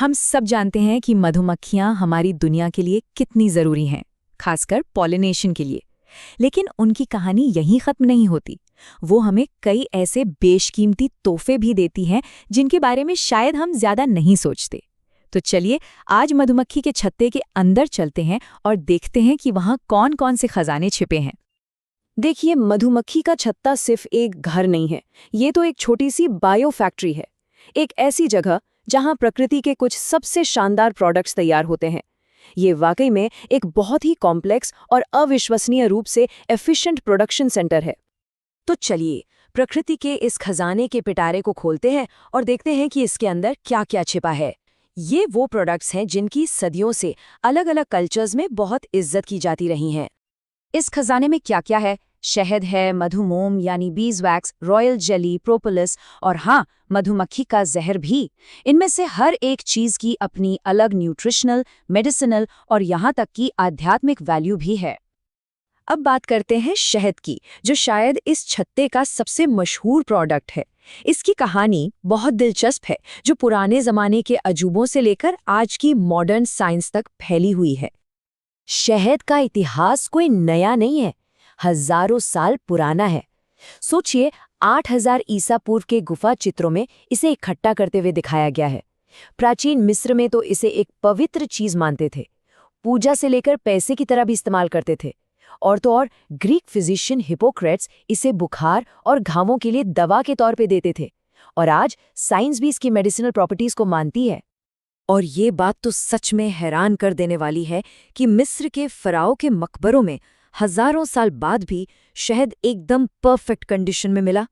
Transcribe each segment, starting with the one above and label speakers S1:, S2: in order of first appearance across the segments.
S1: हम सब जानते हैं कि मधुमक्खियां हमारी दुनिया के लिए कितनी ज़रूरी हैं, खासकर पॉलिनेशन के लिए। लेकिन उनकी कहानी यहीं ख़त्म नहीं होती। वो हमें कई ऐसे बेशकीमती तोहफे भी देती हैं जिनके बारे में शायद हम ज़्यादा नहीं सोचते। तो चलिए आज मधुमक्खी के छत्ते के अंदर चलते हैं और देखते हैं कि वहाँ कौन-कौन से खजाने छिपे हैं।
S2: देखिए, मधुमक्खी का छत्ता सिर्फ एक घर नहीं है, ये तो एक छोटी सी बायो फैक्ट्री है। एक ऐसी जगह जहां प्रकृति के कुछ सबसे शानदार प्रोडक्ट्स तैयार होते हैं। ये वाकई में एक बहुत ही कॉम्प्लेक्स और अविश्वसनीय रूप से एफिशिएंट प्रोडक्शन सेंटर है। तो चलिए प्रकृति के इस खजाने के पिटारे को खोलते हैं और देखते हैं कि इसके अंदर क्या क्या छिपा है। ये वो प्रोडक्ट्स हैं जिनकी सदियों से अलग-अलग कल्चर्स में बहुत इज्जत की जाती रही हैं। इस खजाने में क्या क्या है? शहद है, मधुमोम यानी bees wax, royal jelly, propolis और हाँ, मधुमक्खी का जहर भी। इनमें से हर एक चीज की अपनी अलग न्यूट्रिशनल, मेडिसिनल और यहाँ तक कि आध्यात्मिक वैल्यू भी है। अब बात करते हैं शहद की, जो शायद इस छत्ते का सबसे मशहूर प्रोडक्ट है। इसकी कहानी बहुत दिलचस्प है, जो पुराने जमाने के अजूबों से लेकर आज की मॉडर्न साइंस तक फैली हुई है। शहद का इतिहास कोई नया नहीं है, हजारों साल पुराना है। सोचिए, 8000 ईसा पूर्व के गुफा चित्रों में इसे इकट्ठा करते हुए दिखाया गया है। प्राचीन मिस्र में तो इसे एक पवित्र चीज मानते थे, पूजा से लेकर पैसे की तरह भी इस्तेमाल करते थे। और तो और ग्रीक फिजिशियन हिपोक्रेट्स इसे बुखार और घावों के लिए दवा के तौर पे देते थे। और आज साइंस भी इसकी मेडिसिनल प्रॉपर्टीज को मानती है। और ये बात तो सच में हैरान कर देने वाली है कि मिस्र के फराओ के मकबरों में हजारों साल बाद भी शहद एकदम परफेक्ट कंडीशन में मिला।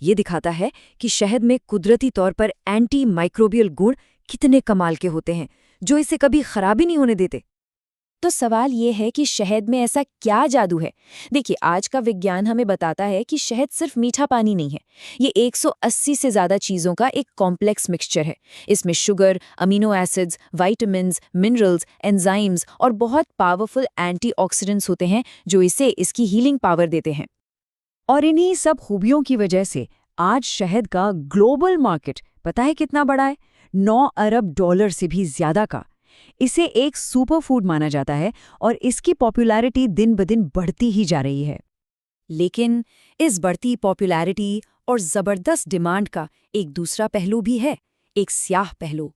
S2: ये दिखाता है कि शहद में कुदरती तौर पर एंटी माइक्रोबियल गुण कितने कमाल के होते हैं, जो इसे कभी खराब ही नहीं होने देते। तो सवाल ये है कि शहद में ऐसा क्या जादू है? देखिए, आज का विज्ञान हमें बताता है कि शहद सिर्फ मीठा पानी नहीं है। ये 180 से ज़्यादा चीज़ों का एक कॉम्प्लेक्स मिक्सचर है। इसमें sugar, amino acids, vitamins, minerals, enzymes और बहुत पावरफुल एंटीऑक्सीडेंट्स होते हैं, जो इसे इसकी हीलिंग पावर देते हैं। और इन्हीं सब खूबियों की वजह से आज शहद का ग्लोबल मार्केट पता है कितना बड़ा है? 9 अरब डॉलर से भी ज़्यादा का। इसे एक सुपर फूड माना जाता है और इसकी पॉपुलैरिटी दिन ब दिन बढ़ती ही जा रही है। लेकिन इस बढ़ती पॉपुलैरिटी और ज़बरदस्त डिमांड का एक दूसरा पहलू भी है, एक स्याह पहलू।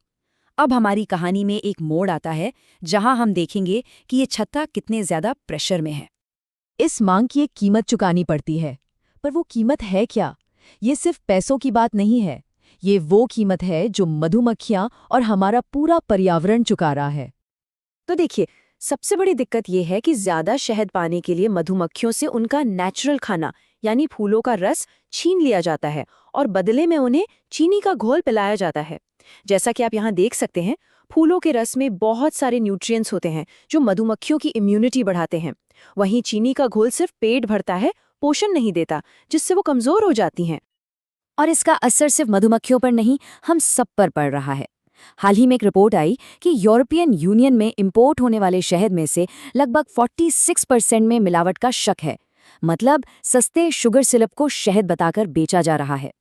S2: अब हमारी कहानी में एक मोड़ आता है जहां हम देखेंगे कि ये छत्ता कितने ज़्यादा प्रेशर में है। इस मांग की एक कीमत चुकानी पड़ती है, पर वो कीमत है क्या? ये सिर्फ पैसों की बात नहीं है, ये वो कीमत है जो मधुमक्खियां और हमारा पूरा पर्यावरण चुका रहा है। तो देखिए, सबसे बड़ी दिक्कत ये है कि ज्यादा शहद पाने के लिए मधुमक्खियों से उनका नेचुरल खाना यानी फूलों का रस छीन लिया जाता है और बदले में उन्हें चीनी का घोल पिलाया जाता है। जैसा कि आप यहाँ देख सकते हैं, फूलों के रस में बहुत सारे न्यूट्रिएंट्स होते हैं जो मधुमक्खियों की इम्यूनिटी बढ़ाते हैं। वहीं चीनी का घोल सिर्फ पेट भरता है, पोषण नहीं देता, जिससे वो कमजोर हो जाती हैं। और इसका असर सिर्फ मधुमक्खियों पर नहीं, हम सब पर पड़ रहा है। हाल ही में एक रिपोर्ट आई कि यूरोपियन यूनियन में इंपोर्ट होने वाले शहद में से लगभग 46% में मिलावट का शक है। मतलब सस्ते शुगर सिरप को शहद बताकर बेचा जा रहा है।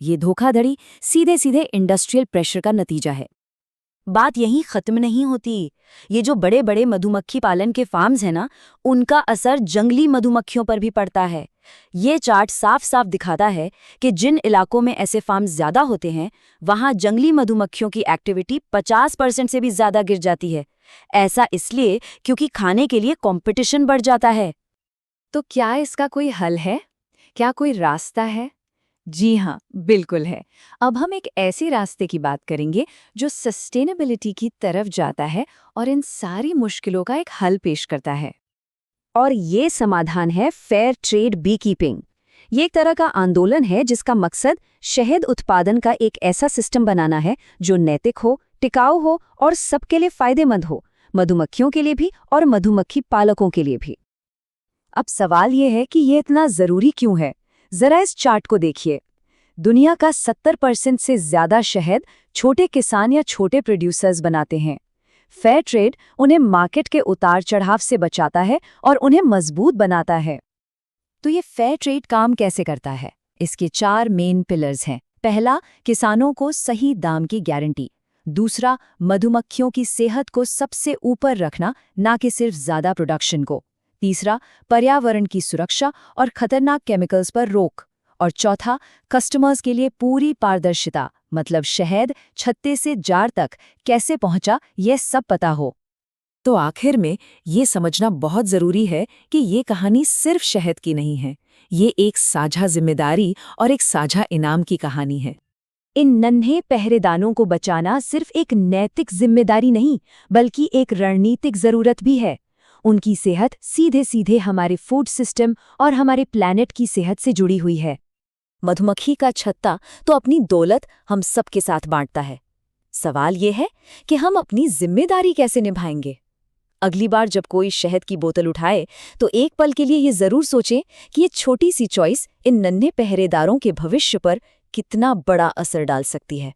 S2: ये धोखाधड़ी सीधे सीधे इंडस्ट्रियल प्रेशर का नतीजा है। बात यहीं खत्म नहीं होती। ये जो बड़े बड़े मधुमक्खी पालन के फार्म्स हैं ना, उनका असर जंगली मधुमक्खियों पर भी पड़ता है। ये चार्ट साफ साफ दिखाता है कि जिन इलाकों में ऐसे फार्म्स ज्यादा होते हैं, वहां जंगली मधुमक्खियों की एक्टिविटी 50% से भी ज्यादा गिर जाती है। ऐसा इसलिए क्योंकि खाने के लिए कंपटीशन बढ़ जाता है। तो क्या इसका कोई हल है? क्या कोई रास्ता है? जी हाँ, बिल्कुल है। अब हम एक ऐसे रास्ते की बात करेंगे जो सस्टेनेबिलिटी की तरफ जाता है और इन सारी मुश्किलों का एक हल पेश करता है। और ये समाधान है फेयर ट्रेड बी कीपिंग। ये एक तरह का आंदोलन है जिसका मकसद शहद उत्पादन का एक ऐसा सिस्टम बनाना है जो नैतिक हो, टिकाऊ हो और सबके लिए फायदेमंद हो, मधुमक्खियों के लिए भी और मधुमक्खी पालकों के लिए भी। अब सवाल ये है कि ये इतना जरूरी क्यों है? जरा इस चार्ट को देखिए। दुनिया का 70% से ज्यादा शहद छोटे किसान या छोटे प्रोड्यूसर्स बनाते हैं। फेयर ट्रेड उन्हें मार्केट के उतार चढ़ाव से बचाता है और उन्हें मजबूत बनाता है। तो ये फेयर ट्रेड काम कैसे करता है? इसके 4 मेन पिलर्स हैं। पहला, किसानों को सही दाम की गारंटी।
S1: दूसरा, मधुमक्खियों की सेहत को सबसे ऊपर रखना, ना कि सिर्फ ज्यादा प्रोडक्शन को। तीसरा, पर्यावरण की सुरक्षा और खतरनाक केमिकल्स पर रोक। और चौथा, कस्टमर्स के लिए पूरी पारदर्शिता, मतलब शहद छत्ते से जार तक कैसे पहुंचा, यह सब पता हो।
S2: तो आखिर में ये समझना बहुत जरूरी है कि ये कहानी सिर्फ शहद की नहीं है, ये एक साझा जिम्मेदारी और एक साझा इनाम की कहानी है।
S1: इन नन्हे पहरेदारों को बचाना सिर्फ एक नैतिक जिम्मेदारी नहीं, बल्कि एक रणनीतिक जरूरत भी है। उनकी सेहत सीधे सीधे हमारे फूड सिस्टम और हमारे प्लैनेट की सेहत से जुड़ी हुई है।
S2: मधुमक्खी का छत्ता तो अपनी दौलत हम सबके साथ बांटता है। सवाल ये है कि हम अपनी जिम्मेदारी कैसे निभाएंगे। अगली बार जब कोई शहद की बोतल उठाए तो एक पल के लिए ये जरूर सोचें कि ये छोटी सी चॉइस इन नन्हे पहरेदारों के भविष्य पर कितना बड़ा असर डाल सकती है।